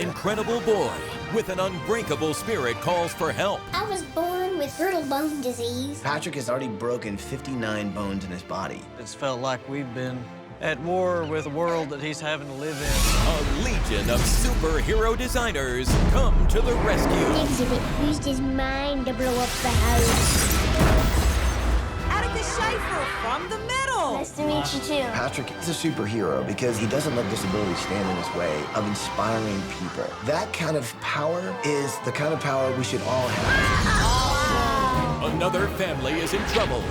incredible boy with an unbreakable spirit calls for help. I was born with brittle bone disease. Patrick has already broken 59 bones in his body. It's felt like we've been at war with the world that he's having to live in. A legion of superhero designers come to the rescue. Exhibit used his mind to blow up the house. From the middle. Nice to meet you, too. Patrick is a superhero because he doesn't let disability stand in his way of inspiring people. That kind of power is the kind of power we should all have. Another family is in trouble,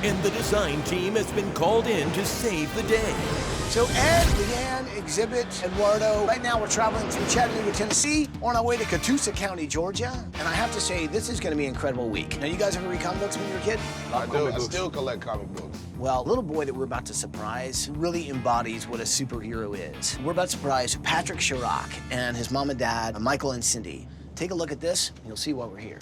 and the design team has been called in to save the day. So Ed, Leanne, Exhibit, Eduardo, right now we're traveling through Chattanooga, Tennessee, on our way to Catoosa County, Georgia. And I have to say, this is gonna be an incredible week. Now, you guys ever read comic books when you were a kid? I do. I still collect comic books. Well, the little boy that we're about to surprise really embodies what a superhero is. We're about to surprise Patrick Sharock and his mom and dad, Michael and Cindy. Take a look at this, and you'll see why we're here.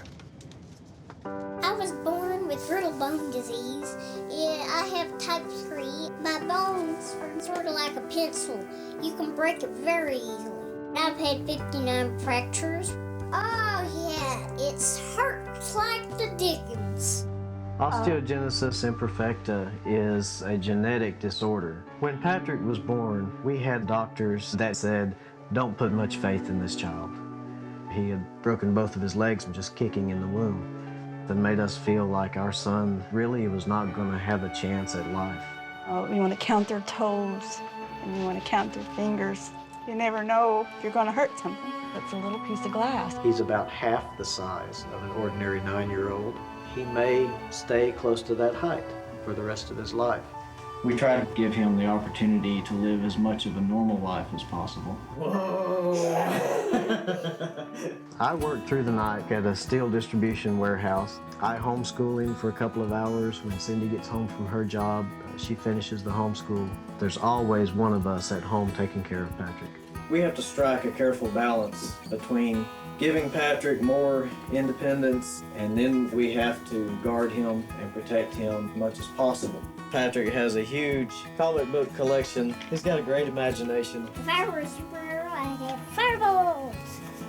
I was born with brittle bone disease. Yeah, I have type 3. My bones are sort of like a pencil. You can break it very easily. I've had 59 fractures. Oh, yeah, it hurts like the dickens. Osteogenesis imperfecta is a genetic disorder. When Patrick was born, we had doctors that said, don't put much faith in this child. He had broken both of his legs from just kicking in the womb. That made us feel like our son really was not going to have a chance at life. You want to count their toes, and you want to count their fingers. You never know if you're going to hurt something. That's a little piece of glass. He's about half the size of an ordinary 9-year-old. He may stay close to that height for the rest of his life. We try to give him the opportunity to live as much of a normal life as possible. Whoa! I work through the night at a steel distribution warehouse. I homeschool him for a couple of hours. When Cindy gets home from her job, she finishes the homeschool. There's always one of us at home taking care of Patrick. We have to strike a careful balance between giving Patrick more independence, and then we have to guard him and protect him as much as possible. Patrick has a huge comic book collection. He's got a great imagination. If I were a superhero, I'd have fireballs.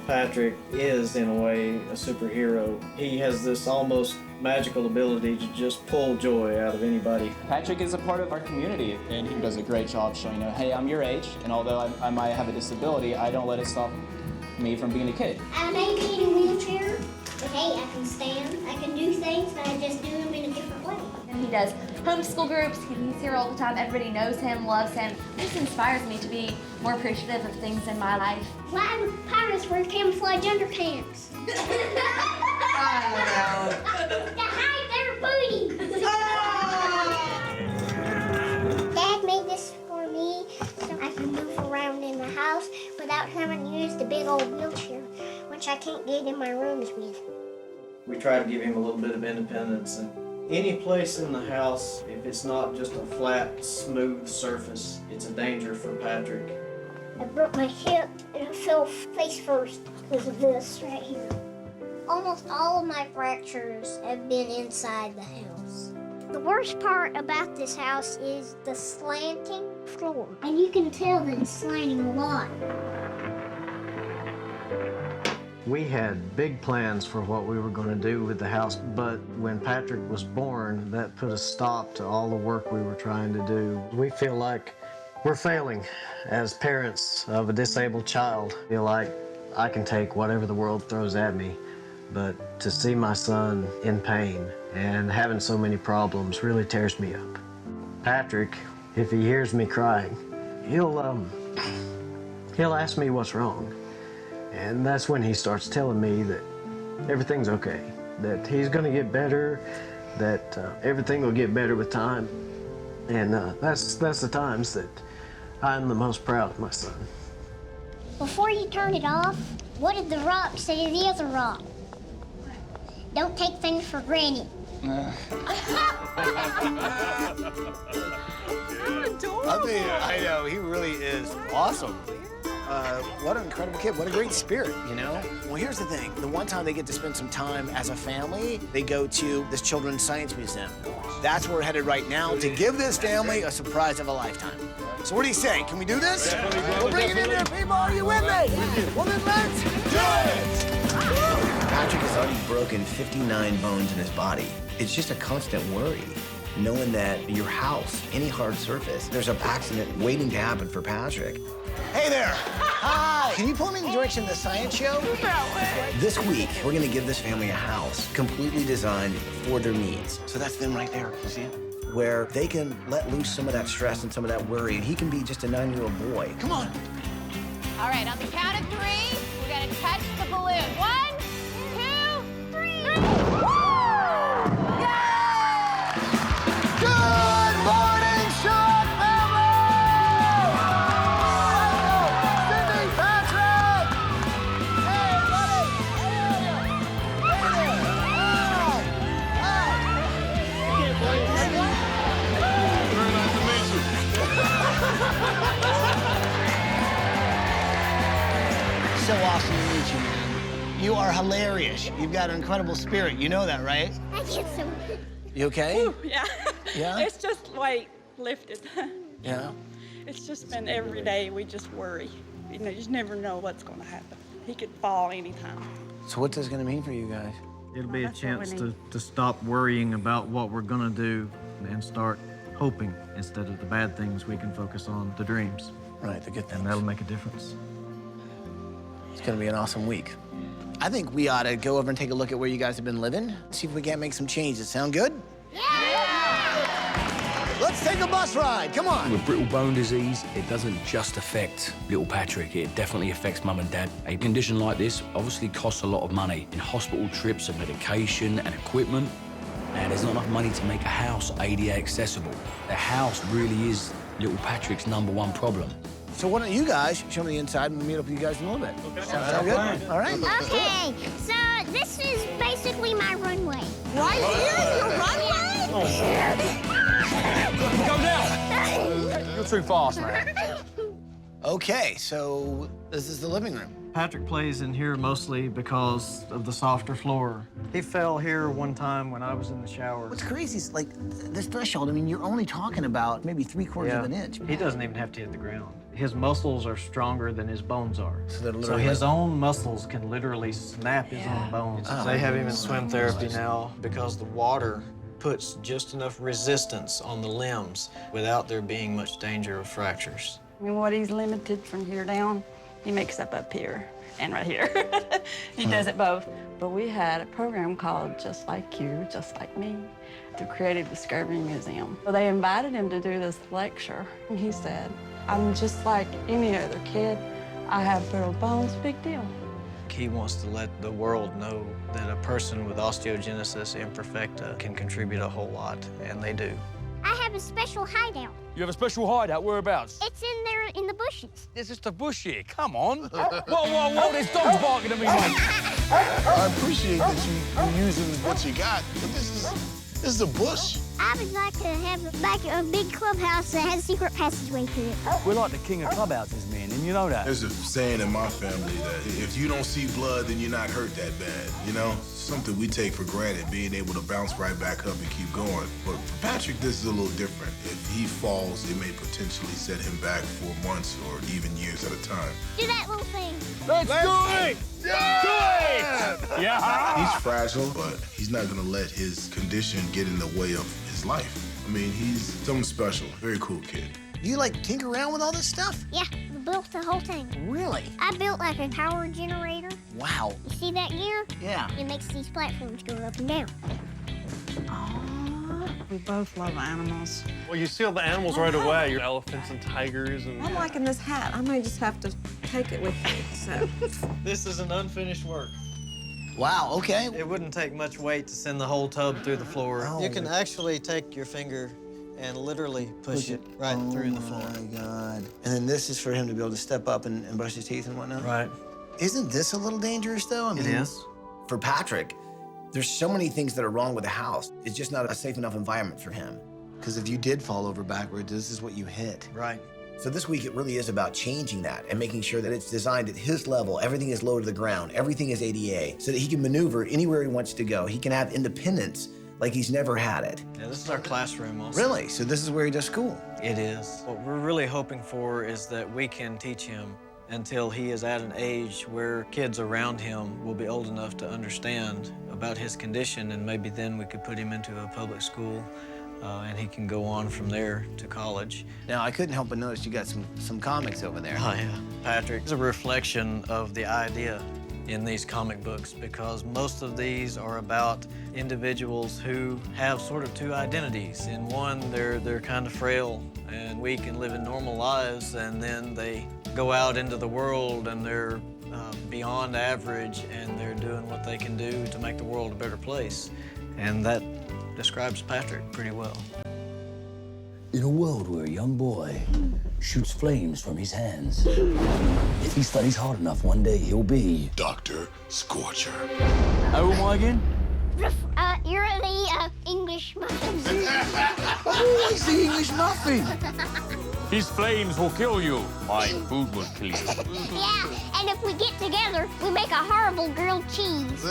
Patrick is, in a way, a superhero. He has this almost magical ability to just pull joy out of anybody. Patrick is a part of our community, and he does a great job showing, hey, I'm your age, and although I might have a disability, I don't let it stop me from being a kid. I may be in a wheelchair, but hey, I can stand, I can do things, but I just do them in a different way. He does homeschool groups, he's here all the time, everybody knows him, loves him. This inspires me to be more appreciative of things in my life. Why do pirates wear camouflage underpants? To hide their booty. Dad made this for me so I can move around in the house without having to use the big old wheelchair, which I can't get in my rooms with. We try to give him a little bit of independence, and any place in the house, if it's not just a flat, smooth surface, it's a danger for Patrick. I broke my hip and I fell face first because of this right here. Almost all of my fractures have been inside the house. The worst part about this house is the slanting floor. And you can tell that it's slanting a lot. We had big plans for what we were going to do with the house, but when Patrick was born, that put a stop to all the work we were trying to do. We feel like we're failing as parents of a disabled child. I feel like I can take whatever the world throws at me, but to see my son in pain and having so many problems really tears me up. Patrick, if he hears me crying, he'll ask me what's wrong. And that's when he starts telling me that everything's okay, that he's gonna get better, that everything will get better with time. And that's the times that I'm the most proud of my son. Before you turn it off, what did the rock say to the other rock? Don't take things for granted. I know, he really is awesome. What an incredible kid. What a great spirit, you know? Well, here's the thing. The one time they get to spend some time as a family, they go to this Children's Science Museum. That's where we're headed right now to give this family a surprise of a lifetime. So what do you say? Can we do this? We'll bring it in there, people. Are you with me? Well, then let's do it! Patrick has already broken 59 bones in his body. It's just a constant worry, knowing that your house, any hard surface, there's an accident waiting to happen for Patrick. Hey there. Hi. Can you point me in the direction of the science show? This week, we're gonna give this family a house completely designed for their needs, So that's them right there. You see it? where they can let loose some of that stress and some of that worry, and he can be just a 9-year-old boy. Come on. All right, on the count of 3, we're gonna touch the balloon. 1, 2, 3. Yay! Good morning, Sharock family! Cindy, Patrick! Hey, buddy! Hey there! Very nice to meet you. So awesome to meet you, man. You are hilarious. You've got an incredible spirit. You know that, right? I get so. You okay? Whew, yeah. Yeah? It's just weight lifted. Yeah. It's just been every day we just worry. You know, you just never know what's going to happen. He could fall anytime. So what's this gonna mean for you guys? It'll be a That's what we chance need. to stop worrying about what we're gonna do and start hoping instead of the bad things. We can focus on the dreams, Right, the good things. and that'll make a difference. It's gonna be an awesome week. I think we ought to go over and take a look at where you guys have been living, see if we can't make some changes. Sound good? Let's take a bus ride. Come on. With brittle bone disease, it doesn't just affect little Patrick, it definitely affects mum and dad. A condition like this obviously costs a lot of money in hospital trips and medication and equipment. And there's not enough money to make a house ADA accessible. The house really is little Patrick's #1 problem. So why don't you guys show me the inside and we'll meet up with you guys in a little bit. Sound good? All right. Okay, so this is basically my runway. Right here, your runway? Go down! You're too fast, man. Okay, so this is the living room. Patrick plays in here mostly because of the softer floor. He fell here one time when I was in the shower. What's crazy is like this threshold, I mean, you're only talking about maybe 3/4 of an inch. He doesn't even have to hit the ground. His muscles are stronger than his bones are. they're So literally his own muscles can literally snap his own bones. They have him in swim therapy now because the water puts just enough resistance on the limbs without there being much danger of fractures. I mean, what he's limited from here down, he makes up here and right here. He does it both. But we had a program called Just Like You, Just Like Me, the Creative Discovery Museum. So they invited him to do this lecture, and he said, I'm just like any other kid. I have brittle bones, big deal. He wants to let the world know that a person with osteogenesis imperfecta can contribute a whole lot, and they do. I have a special hideout. You have a special hideout, whereabouts? It's in there in the bushes. There's just a bush here, come on. Whoa, there's dogs barking at me, mate. I appreciate that you're using what you got, but this is a bush. I would like to have a big clubhouse that has a secret passageway to it. We're like the king of clubhouses, man, and you know that. There's a saying in my family that if you don't see blood, then you're not hurt that bad, you know? Something we take for granted, being able to bounce right back up and keep going. But for Patrick, this is a little different. If he falls, it may potentially set him back for months or even years at a time. Do that little thing. Let's do it! Yeah! Do it! Yeah! He's fragile, but he's not gonna let his condition get in the way of his life. I mean, he's something special. Very cool kid. You like tinker around with all this stuff? Yeah, we built the whole thing. Really? I built like a power generator. Wow. You see that gear? Yeah. It makes these platforms go up and down. We both love animals. Well, you see all the animals right away. Your elephants and tigers and... I'm liking this hat. I might just have to take it with me, so. This is an unfinished work. Wow, okay. It wouldn't take much weight to send the whole tub through the floor. Oh. You can actually take your finger and literally push it right through the floor. Oh, my God. And then this is for him to be able to step up and brush his teeth and whatnot? Right. Isn't this a little dangerous, though? I mean, It is. For Patrick, there's so many things that are wrong with the house. It's just not a safe enough environment for him. Because if you did fall over backwards, this is what you hit. Right. So this week, it really is about changing that and making sure that it's designed at his level. Everything is low to the ground. Everything is ADA, so that he can maneuver anywhere he wants to go. He can have independence like he's never had it. Yeah, this is our classroom also. Really? So this is where he does school? It is. What we're really hoping for is that we can teach him until he is at an age where kids around him will be old enough to understand about his condition, and maybe then we could put him into a public school and he can go on from there to college. Now, I couldn't help but notice you got some comics over there. Oh, yeah. Patrick is a reflection of the idea in these comic books, because most of these are about individuals who have sort of two identities. In one, they're kind of frail and weak and living normal lives, and then they go out into the world and they're beyond average, and they're doing what they can do to make the world a better place. And that describes Patrick pretty well. In a world where a young boy shoots flames from his hands, if he studies hard enough, one day he'll be Dr. Scorcher. Who am I again? You're the English muffin. Oh, he's the English muffin. His flames will kill you. My food will kill you. Yeah, and if we get together, we make a horrible grilled cheese.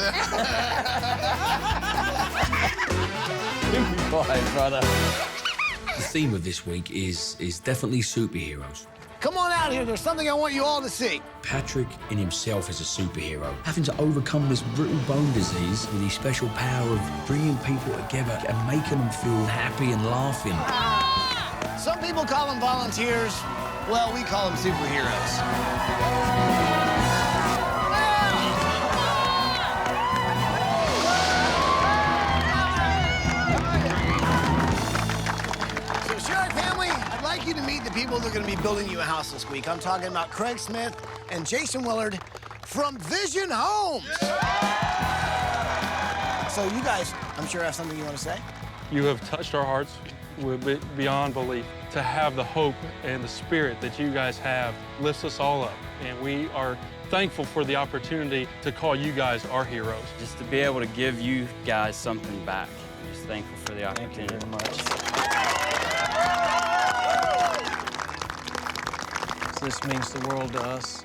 Bye, brother. The theme of this week is definitely superheroes. Come on out here. There's something I want you all to see. Patrick in himself is a superhero, having to overcome this brittle bone disease with his special power of bringing people together and making them feel happy and laughing. Some people call them volunteers. Well, we call them superheroes. So, Sharock family, I'd like you to meet the people that are going to be building you a house this week. I'm talking about Craig Smith and Jason Willard from Vision Homes. So you guys, I'm sure have something you want to say? You have touched our hearts beyond belief. To have the hope and the spirit that you guys have lifts us all up, and we are thankful for the opportunity to call you guys our heroes. Just to be able to give you guys something back. I'm just thankful for the opportunity. Thank you very much. This means the world to us.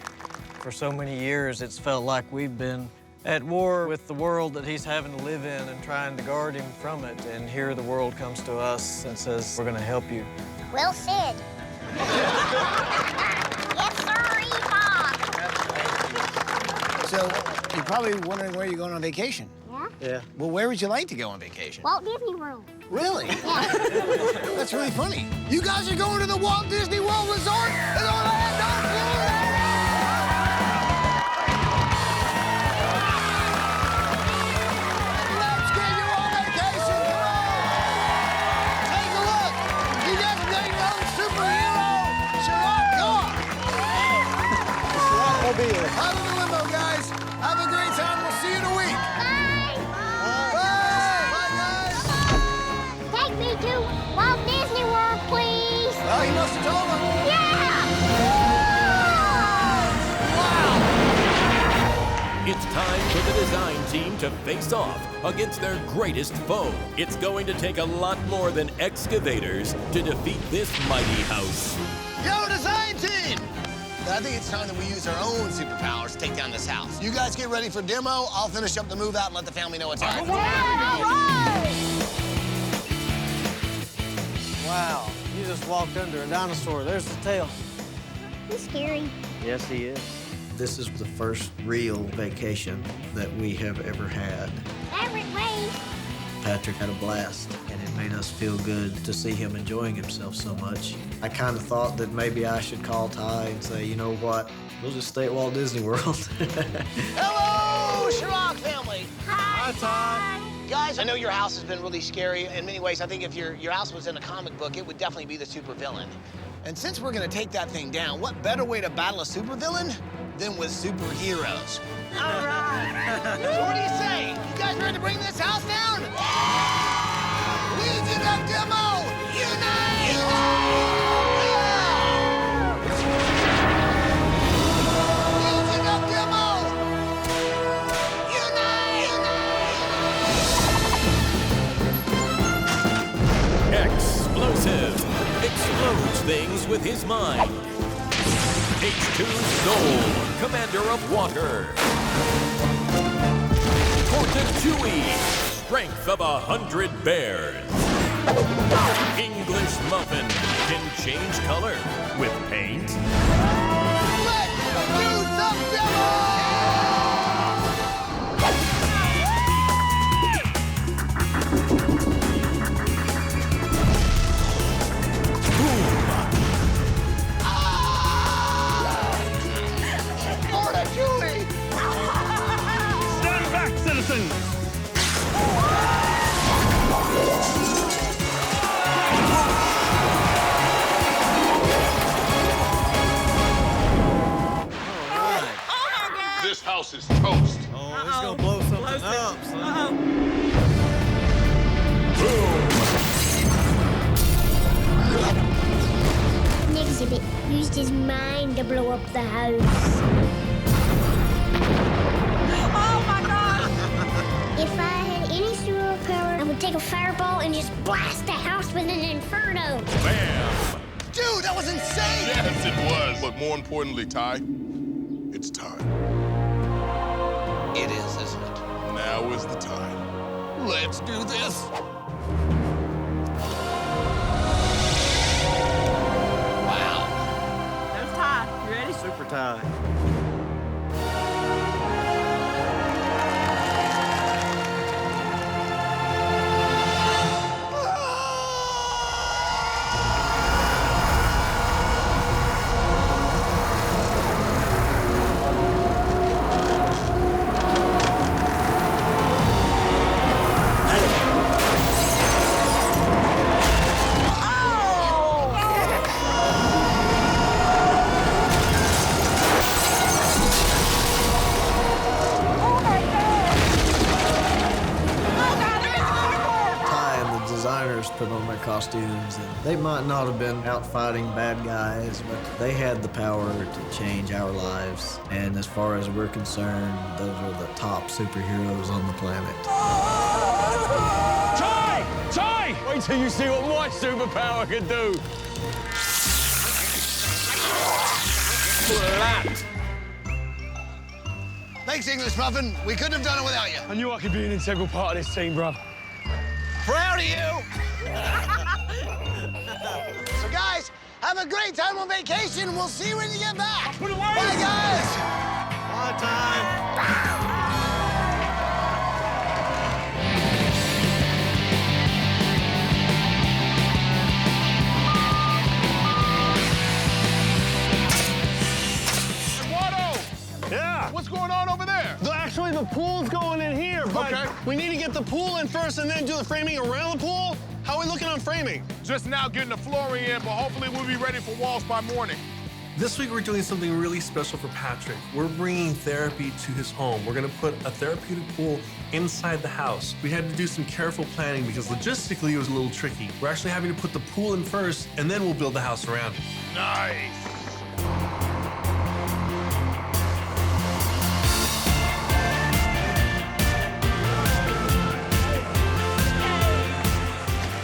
For so many years, it's felt like we've been at war with the world that he's having to live in and trying to guard him from it. And here the world comes to us and says, we're going to help you. Well said. Yes, sir, Bob. So you're probably wondering where you're going on vacation. Yeah? Yeah. Well, where would you like to go on vacation? Walt Disney World. Really? Yeah. That's really funny. You guys are going to the Walt Disney World Resort in Orlando, Florida! Let's get you on vacation, come on! Take a look! You got your own superhero, Sharock, come on! Sharock will be here. Out of the limo, guys. Have a great time. We'll see you in a week. Take me to Walt Disney World, please. Oh, he must have told them. It's time for the design team to face off against their greatest foe. It's going to take a lot more than excavators to defeat this mighty house. Yo, design team! I think it's time that we use our own superpowers to take down this house. You guys get ready for demo. I'll finish up the move out and let the family know what's happening. Wow, you just walked under a dinosaur. There's the tail. He's scary. Yes, he is. This is the first real vacation that we have ever had. Favorite way. Patrick had a blast, and it made us feel good to see him enjoying himself so much. I kind of thought that maybe I should call Ty and say, you know what, we'll just stay at Walt Disney World. Hello, Sharock family. Hi, Ty. Guys, I know your house has been really scary in many ways. I think if your house was in a comic book, it would definitely be the supervillain. And since we're gonna take that thing down, what better way to battle a supervillain than with superheroes? All right. So what do you say? You guys ready to bring this house down? Yeah! Legion of Demo, unite! Legion of Demo, Explosive, explodes things with his mind. H2's Soul, commander of water. Chewy, strength of 100 bears. English Muffin can change color with paint. Let's do some demo! Stand back, citizens! This house is toast. Oh, it's gonna blow something up, son. Exhibit used his mind to blow up the house. Oh my God! If I had any superpower, I would take a fireball and just blast the house with an inferno. Bam! Dude, that was insane! Yes, it was. But more importantly, Ty, it's time. It is, isn't it? Now is the time. Let's do this. Wow. There's Ty. You ready? Super tie. Put on their costumes, and they might not have been out fighting bad guys, but they had the power to change our lives. And as far as we're concerned, those are the top superheroes on the planet. Ty! Ty! Wait till you see what my superpower can do. Flat. Thanks, English Muffin. We couldn't have done it without you. I knew I could be an integral part of this team, bruv. Proud of you. So, guys, have a great time on vacation. We'll see you when you get back. Put away. Bye, guys. Bye, time. Yeah. What's going on over there? Actually, the pool's going in here, but Okay. we need to get the pool in first and then do the framing around the pool. How are we looking on framing? Just now getting the flooring in, but hopefully we'll be ready for walls by morning. This week we're doing something really special for Patrick. We're bringing therapy to his home. We're gonna put a therapeutic pool inside the house. We had to do some careful planning because logistically it was a little tricky. We're actually having to put the pool in first, and then we'll build the house around it. Nice.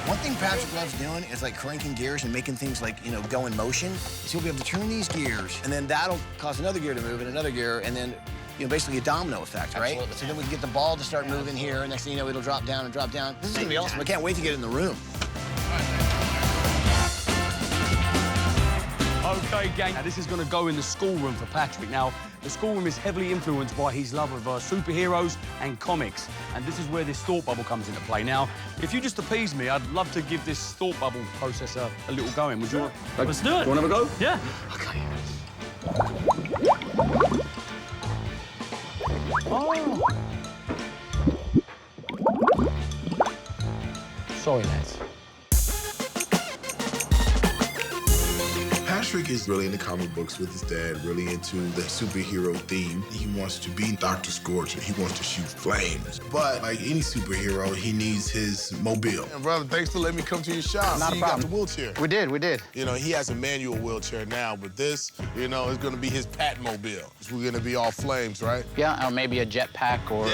One thing Patrick loves doing is like cranking gears and making things like, you know, go in motion. So he'll be able to turn these gears, and then that'll cause another gear to move and another gear, and then, you know, basically a domino effect, right? Absolutely. So then we can get the ball to start moving here, and next thing you know, it'll drop down and drop down. This is gonna be awesome. I can't wait to get in the room. Okay, gang, now this is gonna go in the schoolroom for Patrick. Now, the schoolroom is heavily influenced by his love of superheroes and comics, and this is where this thought bubble comes into play. Now, if you just appease me, I'd love to give this thought bubble process a little going. Would you? Let's do it. You wanna have a go? Yeah. Okay. Oh. Sorry, lads. Patrick is really into comic books with his dad, really into the superhero theme. He wants to be Dr. Scorcher. He wants to shoot flames. But like any superhero, he needs his mobile. And brother, thanks for letting me come to your shop. Not a You problem. got the wheelchair. We did. You know, he has a manual wheelchair now, but this, you know, is gonna be his Patmobile. We're gonna be all flames, right? Yeah, or maybe a jetpack or,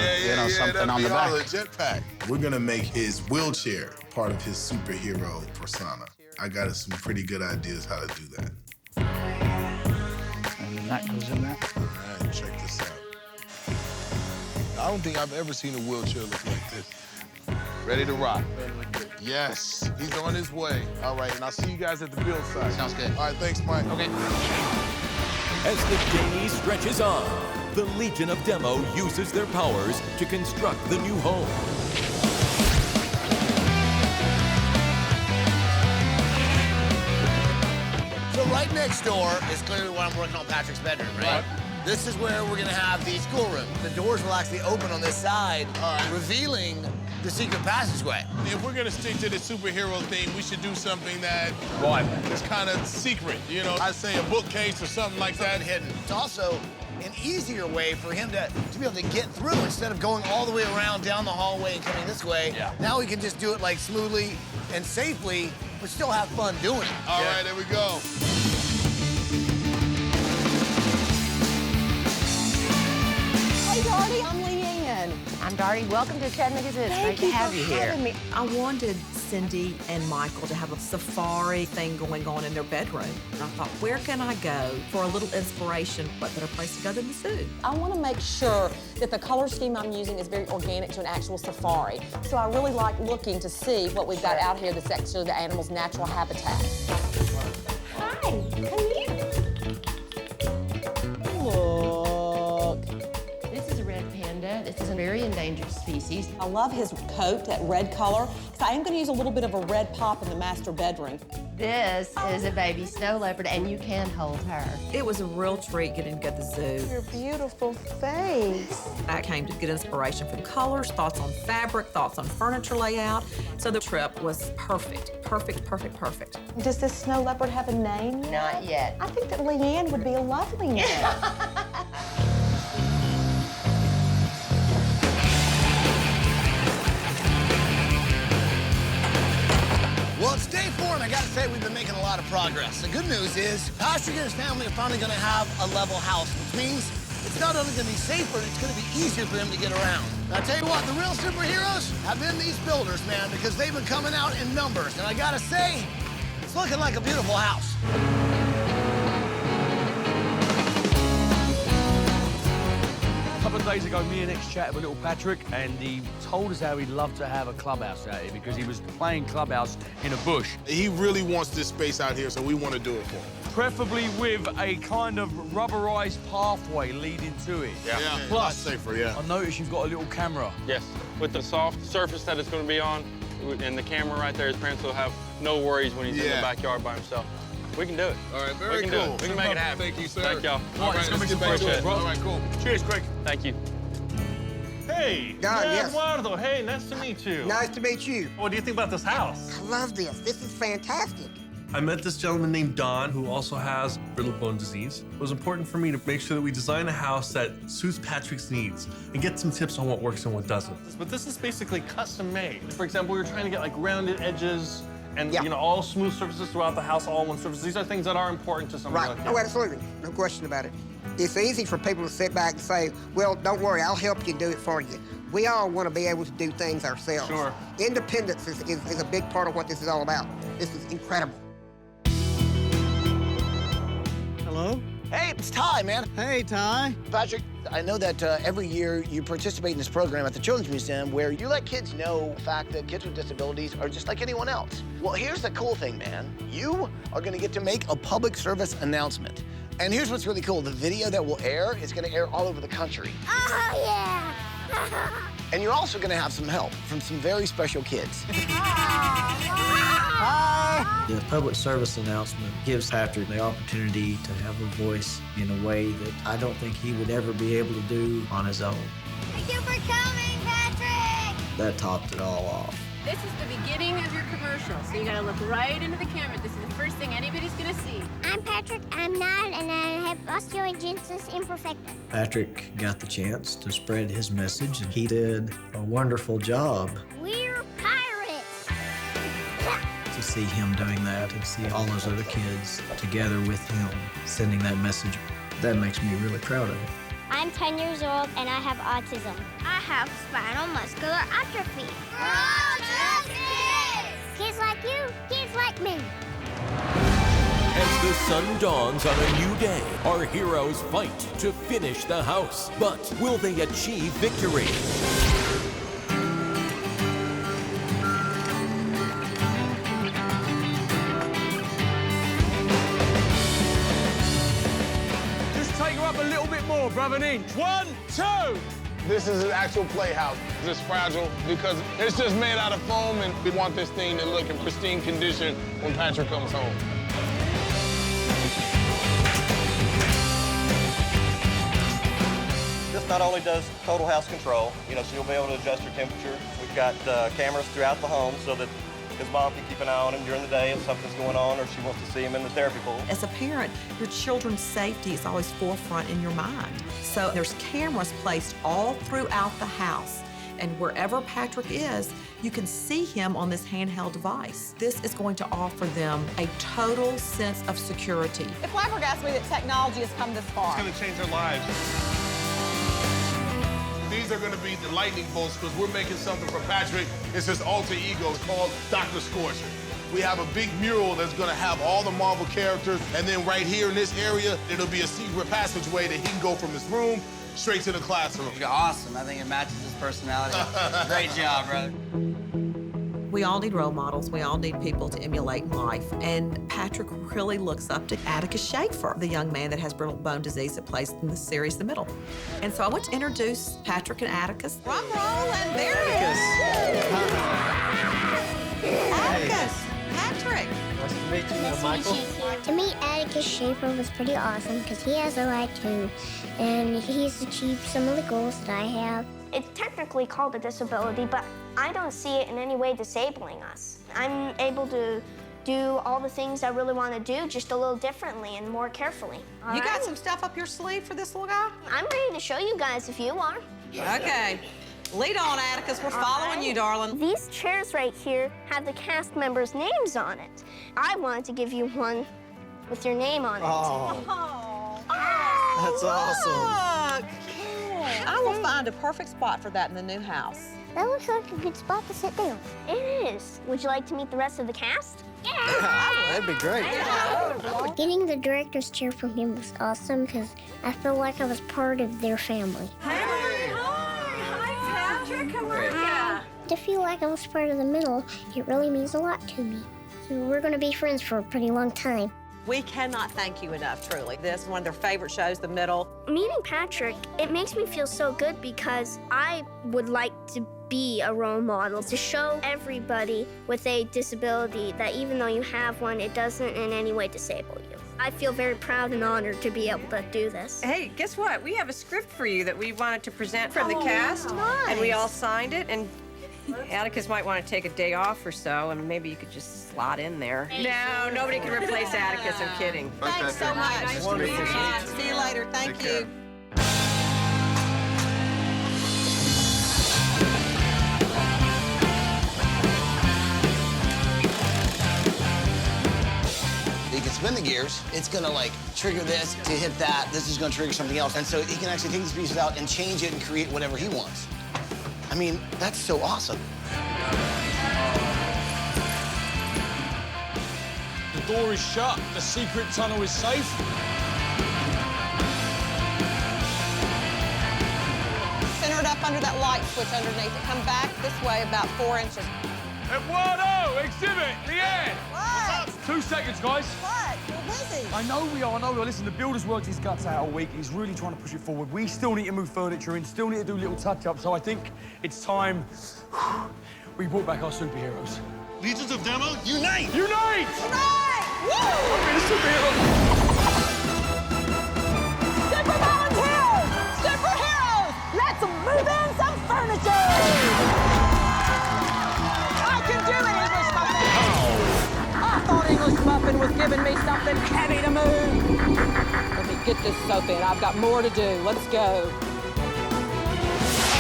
something on the back. A jetpack. We're gonna make his wheelchair part of his superhero persona. I got some pretty good ideas how to do that. And then that goes in there. All right, check this out. I don't think I've ever seen a wheelchair look like this. Ready to rock. Yes, he's on his way. All right, and I'll see you guys at the build site. Sounds good. All right, thanks, Mike. Okay. As the day stretches on, the Legion of Demo uses their powers to construct the new home. So right next door is clearly what I'm working on, Patrick's bedroom, right? This is where we're gonna have the schoolroom. The doors will actually open on this side, revealing the secret passageway. If we're gonna stick to the superhero theme, we should do something that is kind of secret. You know, I'd say a bookcase or something like that. Hidden. It's also an easier way for him to be able to get through instead of going all the way around down the hallway and coming this way. Yeah. Now we can just do it like smoothly and safely, but still have fun doing it. All right, there we go. Hey, Darty, I'm Leanne. I'm Darty. Welcome to Chattanooga Zoo. It's great to have you here. Me. I wanted Cindy and Michael to have a safari thing going on in their bedroom. And I thought, where can I go for a little inspiration? What better place to go than the zoo? I want to make sure that the color scheme I'm using is very organic to an actual safari. So I really like looking to see what we've got out here that's actually the animal's natural habitat. Hi, come here. Look. This is a red panda. This is a very endangered species. I love his coat, that red color, because I am going to use a little bit of a red pop in the master bedroom. This is a baby snow leopard, and you can hold her. It was a real treat getting to go to the zoo. Your beautiful face. I came to get inspiration from colors, thoughts on fabric, thoughts on furniture layout. So the trip was perfect. Perfect, perfect, perfect. Does this snow leopard have a name yet? Not yet. I think that Leanne would be a lovely name. Well, it's day 4, and I gotta say we've been making a lot of progress. The good news is Patrick and his family are finally gonna have a level house, which means it's not only gonna be safer, it's gonna be easier for them to get around. And I tell you what, the real superheroes have been these builders, man, because they've been coming out in numbers. And I gotta say, it's looking like a beautiful house. A couple of days ago, me and X chatted with little Patrick, and he told us how he'd love to have a clubhouse out here because he was playing clubhouse in a bush. He really wants this space out here, so we want to do it for him. Preferably with a kind of rubberized pathway leading to it. Yeah. Plus, safer, yeah. I noticed you've got a little camera. Yes, with the soft surface that it's going to be on, and the camera right there, his parents will have no worries when he's in the backyard by himself. We can do it. All right, very we can cool. do it. We can make it happen. Thank you, sir. Thank y'all. All right, let's get back to it. All right, cool. Cheers, Craig. Thank you. Hey, Eduardo. Hey, nice to meet you. Nice to meet you. What do you think about this house? I love this. This is fantastic. I met this gentleman named Don who also has brittle bone disease. It was important for me to make sure that we design a house that suits Patrick's needs and get some tips on what works and what doesn't. But this is basically custom made. For example, we were trying to get like rounded edges and you know, all smooth surfaces throughout the house, all one surface. These are things that are important to somebody like you. Oh, absolutely. No question about it. It's easy for people to sit back and say, well, don't worry, I'll help you do it for you. We all want to be able to do things ourselves. Sure. Independence is a big part of what this is all about. This is incredible. Hello? Hey, it's Ty, man. Hey, Ty. Patrick, I know that every year you participate in this program at the Children's Museum where you let kids know the fact that kids with disabilities are just like anyone else. Well, here's the cool thing, man. You are going to get to make a public service announcement. And here's what's really cool. The video that will air is going to air all over the country. Oh, yeah. And you're also going to have some help from some very special kids. The public service announcement gives Patrick the opportunity to have a voice in a way that I don't think he would ever be able to do on his own. Thank you for coming, Patrick. That topped it all off. This is the beginning of your commercial, so you gotta look right into the camera. This is the first thing anybody's gonna see. I'm Patrick, I'm 9, and I have osteogenesis imperfecta. Patrick got the chance to spread his message, and he did a wonderful job. We're pirates. To see him doing that and see all those other kids together with him sending that message, that makes me really proud of him. I'm 10 years old, and I have autism. I have spinal muscular atrophy. We're all just kids! Kids like you, kids like me. sun dawns on a new day, our heroes fight to finish the house. But will they achieve victory? Just take her up a little bit more, brother, an inch. 1, 2. This is an actual playhouse. It's fragile because it's just made out of foam, and we want this thing to look in pristine condition when Patrick comes home. This not only does total house control, so you'll be able to adjust your temperature. We've got cameras throughout the home so that his mom can keep an eye on him during the day if something's going on or she wants to see him in the therapy pool. As a parent, your children's safety is always forefront in your mind. So there's cameras placed all throughout the house. And wherever Patrick is, you can see him on this handheld device. This is going to offer them a total sense of security. It flabbergasts me that technology has come this far. It's going to change their lives. These are going to be the lightning bolts because we're making something for Patrick. It's his alter ego called Dr. Scorcher. We have a big mural that's going to have all the Marvel characters, and then right here in this area, it'll be a secret passageway that he can go from his room straight to the classroom. Awesome. I think it matches his personality. Great job, brother. We all need role models. We all need people to emulate in life. And Patrick really looks up to Atticus Schaefer, the young man that has brittle bone disease that plays in the series The Middle. And so I want to introduce Patrick and Atticus. Drum roll, and there it is. Atticus, Patrick. Nice to meet you, Michael. To meet Atticus Schaefer was pretty awesome because he has a light too, and he's achieved some of the goals that I have. It's technically called a disability, but I don't see it in any way disabling us. I'm able to do all the things I really want to do, just a little differently and more carefully. You got some stuff up your sleeve for this little guy? I'm ready to show you guys if you are. Okay. Lead on, Atticus. We're following you, darling. These chairs right here have the cast members' names on it. I wanted to give you one with your name on it. Oh. That's awesome. Look. I will find a perfect spot for that in the new house. That looks like a good spot to sit down. It is. Would you like to meet the rest of the cast? That'd be great. Getting the director's chair from him was awesome because I feel like I was part of their family. Hi, Patrick. How are you? To feel like I was part of the Middle, it really means a lot to me. So we're going to be friends for a pretty long time. We cannot thank you enough, truly. This is one of their favorite shows, The Middle. Meeting Patrick, it makes me feel so good because I would like to be a role model to show everybody with a disability that even though you have one, it doesn't in any way disable you. I feel very proud and honored to be able to do this. Hey, guess what? We have a script for you that we wanted to present from the cast. Nice. And we all signed it, and Atticus might want to take a day off or so, and maybe you could just slot in there. No, nobody can replace Atticus. I'm kidding. Thanks so much. Nice to meet you. See you later. Thank you. He can spin the gears. It's gonna like trigger this to hit that. This is gonna trigger something else. And so he can actually take these pieces out and change it and create whatever he wants. I mean, that's so awesome. The door is shut. The secret tunnel is safe. Center it up under that light switch underneath it. Come back this way about 4 inches. Eduardo, exhibit, the end. What? 2 seconds, guys. What? We're busy. I know we are, Listen, the builder's worked his guts out all week. He's really trying to push it forward. We still need to move furniture in, still need to do little touch-ups, so I think it's time we brought back our superheroes. Legions of Demo, unite! Unite! Unite! Woo! Okay, the superheroes! Super volunteers! Superheroes! Let's move in some furniture! I can do it, English Muffin! I thought English Muffin was giving me something heavy to move. Let me get this soap in. I've got more to do. Let's go.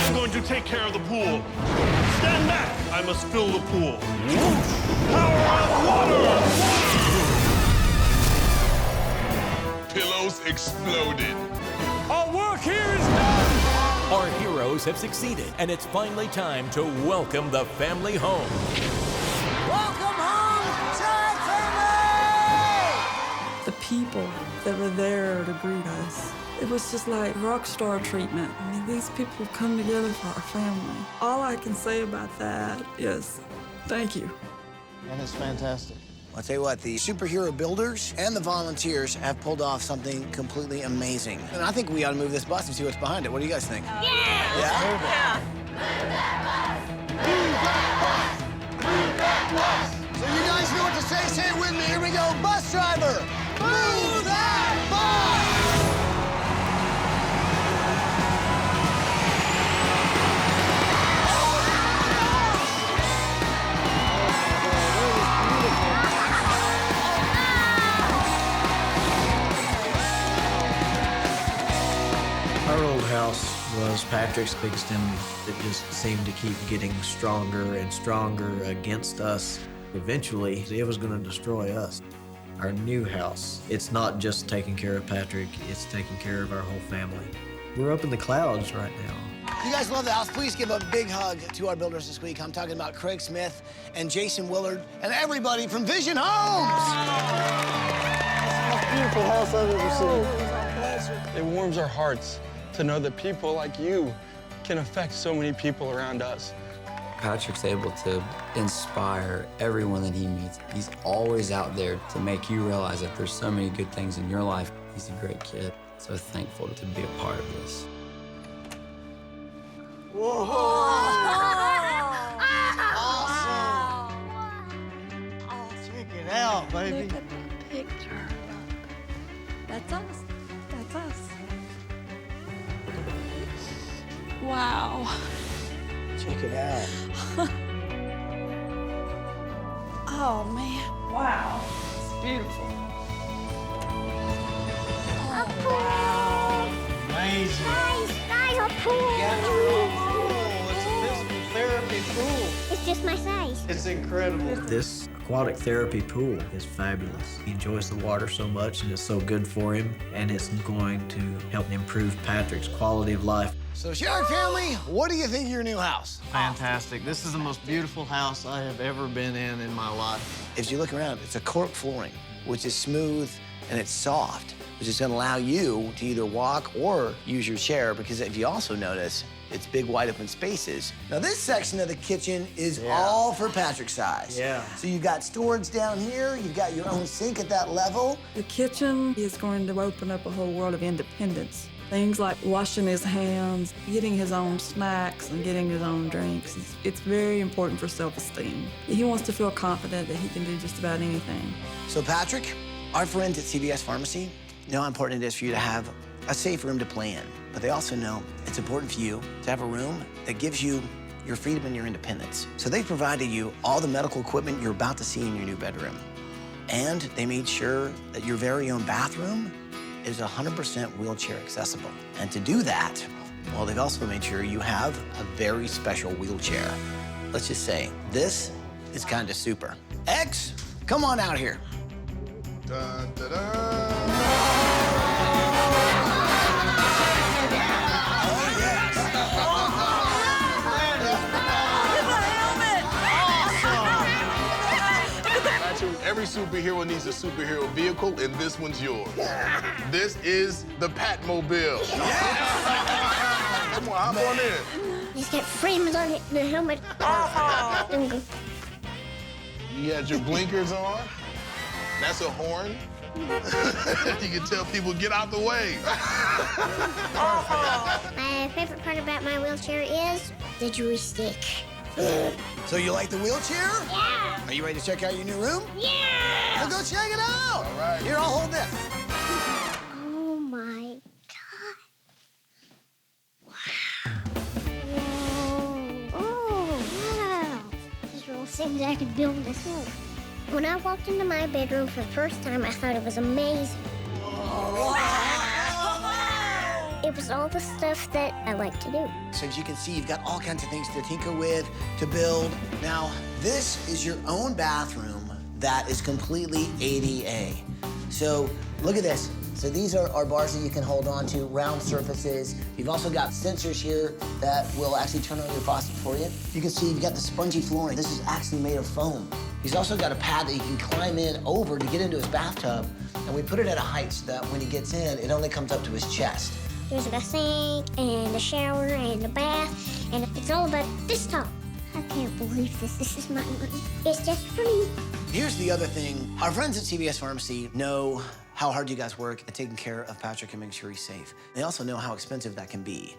I'm going to take care of the pool. Stand back! I must fill the pool. Power of water! Pillows exploded. Our work here is done! Our heroes have succeeded, and it's finally time to welcome the family home. Welcome home, Titanic! The people that were there to greet us. It was just like rock star treatment. I mean, these people come together for our family. All I can say about that is thank you. And it's fantastic. I'll tell you what, the superhero builders and the volunteers have pulled off something completely amazing. And I think we ought to move this bus and see what's behind it. What do you guys think? Yeah? So you guys know what to say? Say it with me. Here we go. Bus driver, move that bus! Our old house was Patrick's biggest enemy. It just seemed to keep getting stronger and stronger against us. Eventually, it was going to destroy us. Our new house, it's not just taking care of Patrick, it's taking care of our whole family. We're up in the clouds right now. If you guys love the house, please give a big hug to our builders this week. I'm talking about Craig Smith and Jason Willard and everybody from Vision Homes. That's the most beautiful house I've ever seen. It warms our hearts to know that people like you can affect so many people around us. Patrick's able to inspire everyone that he meets. He's always out there to make you realize that there's so many good things in your life. He's a great kid. So thankful to be a part of this. Whoa! Awesome! Oh, check it out, baby. Look at the picture. That's us. That's us. Wow. Check it out. Oh, man. Wow. It's beautiful. A pool. Amazing. Guys, a pool. Got your own pool. It's a physical therapy pool. It's just my size. It's incredible. This aquatic therapy pool is fabulous. He enjoys the water so much and it's so good for him, and it's going to help improve Patrick's quality of life. So, Sharock family, what do you think of your new house? Fantastic. This is the most beautiful house I have ever been in my life. As you look around, it's a cork flooring, which is smooth and it's soft, which is going to allow you to either walk or use your chair, because if you also notice, it's big, wide open spaces. Now, this section of the kitchen is all for Patrick's size. Yeah. So you've got storage down here, you've got your own sink at that level. The kitchen is going to open up a whole world of independence. Things like washing his hands, getting his own snacks, and getting his own drinks. It's very important for self-esteem. He wants to feel confident that he can do just about anything. So, Patrick, our friends at CVS Pharmacy know how important it is for you to have a safe room to play in. But they also know it's important for you to have a room that gives you your freedom and your independence. So they've provided you all the medical equipment you're about to see in your new bedroom. And they made sure that your very own bathroom is 100% wheelchair accessible. And to do that, well, they've also made sure you have a very special wheelchair. Let's just say, this is kind of super. X, come on out here. Dun, dun, dun. Every superhero needs a superhero vehicle, and this one's yours. This is the Patmobile. Come on, hop on in. He's got frames on it, the helmet. You had your blinkers on. That's a horn. You can tell people, get out the way. My favorite part about my wheelchair is the joystick. So you like the wheelchair? Yeah. Are you ready to check out your new room? Yeah. Well, go check it out. All right. Here, I'll hold this. Oh my God. Wow. Oh, wow. These are all things I could build myself. When I walked into my bedroom for the first time, I thought it was amazing. It was all the stuff that I like to do. So as you can see, you've got all kinds of things to tinker with, to build. Now, this is your own bathroom that is completely ADA. So look at this. So these are bars that you can hold on to, round surfaces. You've also got sensors here that will actually turn on your faucet for you. You can see you've got the spongy flooring. This is actually made of foam. He's also got a pad that you can climb in over to get into his bathtub, and we put it at a height so that when he gets in, it only comes up to his chest. There's a sink and a shower and a bath, and it's all about this tall. I can't believe this. This is my room. It's just for me. Here's the other thing. Our friends at CVS Pharmacy know how hard you guys work at taking care of Patrick and making sure he's safe. They also know how expensive that can be.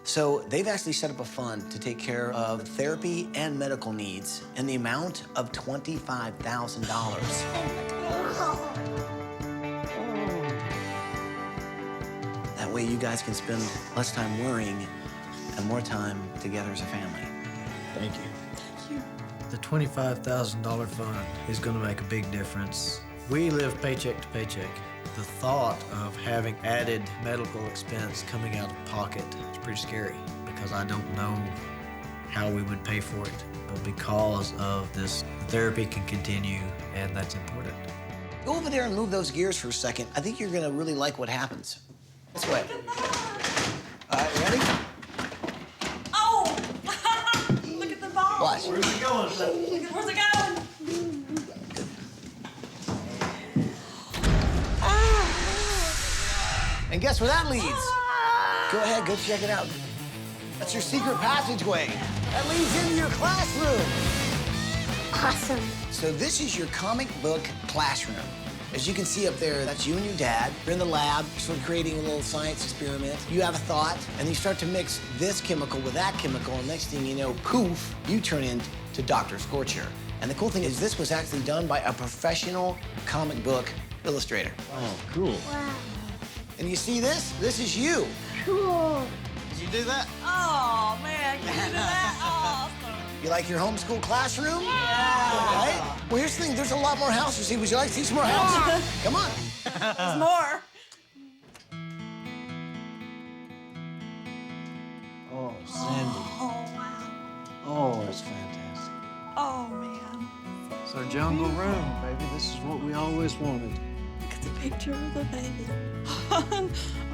So they've actually set up a fund to take care of therapy and medical needs in the amount of $25,000. That way you guys can spend less time worrying and more time together as a family. Thank you. The $25,000 fund is going to make a big difference. We live paycheck to paycheck. The thought of having added medical expense coming out of pocket is pretty scary because I don't know how we would pay for it. But because of this, therapy can continue, and that's important. Go over there and move those gears for a second. I think you're going to really like what happens. This way. All right, ready? Oh! Look at the ball. Watch. Where's it going? Where's it going? And guess where that leads? Go ahead, go check it out. That's your secret passageway. That leads into your classroom. Awesome. So this is your comic book classroom. As you can see up there, that's you and your dad. You're in the lab, sort of creating a little science experiment. You have a thought, and you start to mix this chemical with that chemical, and next thing you know, poof, you turn into Dr. Scorcher. And the cool thing is this was actually done by a professional comic book illustrator. Oh, cool. Wow. And you see this? This is you. Cool. Did you do that? Oh, man, can you do that? Awesome. You like your homeschool classroom? Yeah. Right? Well, here's the thing. There's a lot more houses. Would you like to see some more houses? Come on. There's more. Oh, Cindy. Oh, wow. Oh, it's fantastic. Oh, man. It's our jungle room, baby. This is what we always wanted. Look at the picture of the baby.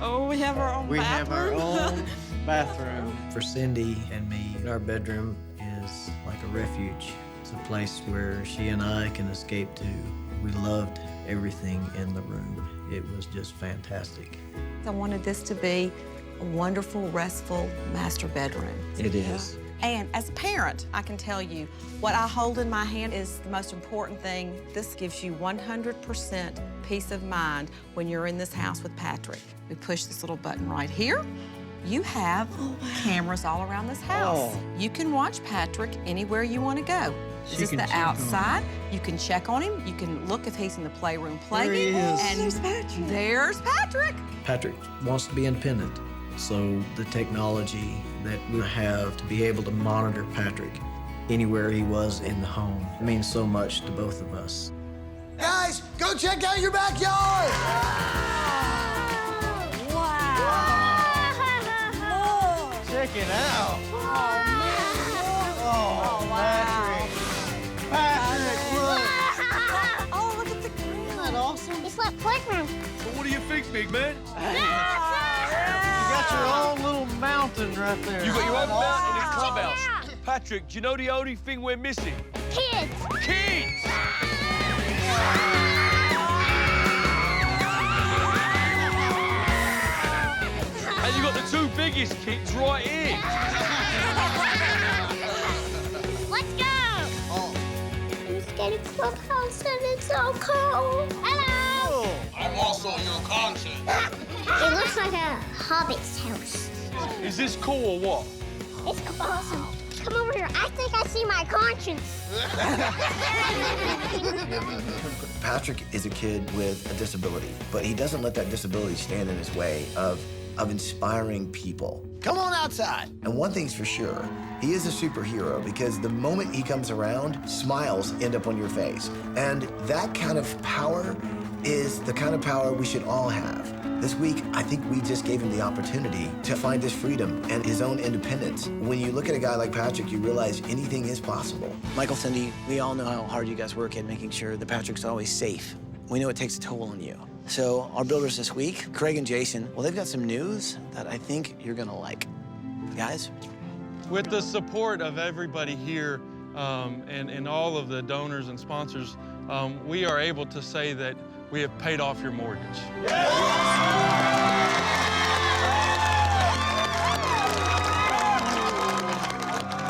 Oh, we have our own We have our bathroom. own bathroom. For Cindy and me, our bedroom is like a refuge. It's a place where she and I can escape to. We loved everything in the room. It was just fantastic. I wanted this to be a wonderful, restful master bedroom. It is. And as a parent, I can tell you, what I hold in my hand is the most important thing. This gives you 100% peace of mind when you're in this house with Patrick. We push this little button right here. You have cameras all around this house. Oh. You can watch Patrick anywhere you want to go. This is can the check on him. outside. You can check on him. You can look if he's in the playroom playing. There he is. And There's Patrick. There's Patrick. Patrick wants to be independent, so the technology that we have to be able to monitor Patrick anywhere he was in the home means so much to both of us. Guys, go check out your backyard. Check it out. Oh, Patrick. Patrick, look. Oh, look at the green. Isn't that awesome? It's like playground. So what do you think, big man? You got your own little mountain right there. You got your own mountain in clubhouse. Patrick, do you know the only thing we're missing? Kids. Kids! And you got the two biggest kids right here. Let's go. I'm getting clubhouse and it's so cold. Hello. I'm also your conscience. It looks like a hobbit's house. Is this cool or what? It's awesome. Come over here. I think I see my conscience. Patrick is a kid with a disability, but he doesn't let that disability stand in his way of inspiring people. Come on outside. And one thing's for sure, he is a superhero because the moment he comes around, smiles end up on your face. And that kind of power is the kind of power we should all have. This week, I think we just gave him the opportunity to find his freedom and his own independence. When you look at a guy like Patrick, you realize anything is possible. Michael, Cindy, we all know how hard you guys work at making sure that Patrick's always safe we know it takes a toll on you. So our builders this week, Craig and Jason, well, they've got some news that I think you're gonna like. Guys? With the support of everybody here and all of the donors and sponsors, we are able to say that we have paid off your mortgage.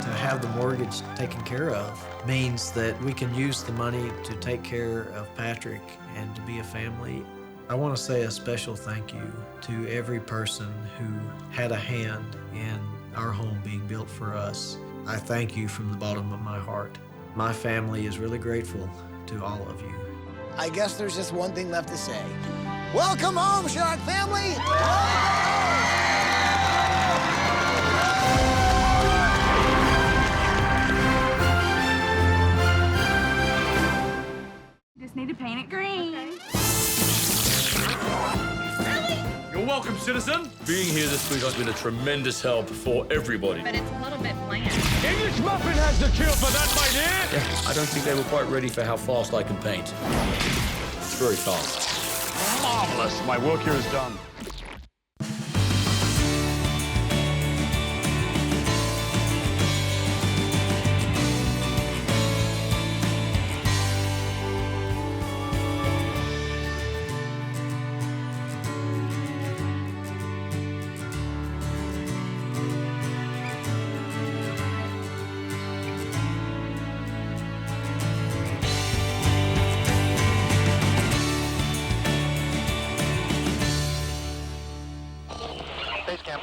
To have the mortgage taken care of means that we can use the money to take care of Patrick and to be a family. I want to say a special thank you to every person who had a hand in our home being built for us. I thank you from the bottom of my heart. My family is really grateful to all of you. I guess there's just one thing left to say. Welcome home, Sharock family! Just need to paint it green. You're welcome, citizen. Being here this week has been a tremendous help for everybody. But it's a little bit bland. English muffin has the cure for that, my dear. Yeah, I don't think they were quite ready for how fast I can paint. It's very fast. Marvelous. My work here is done. Base camp.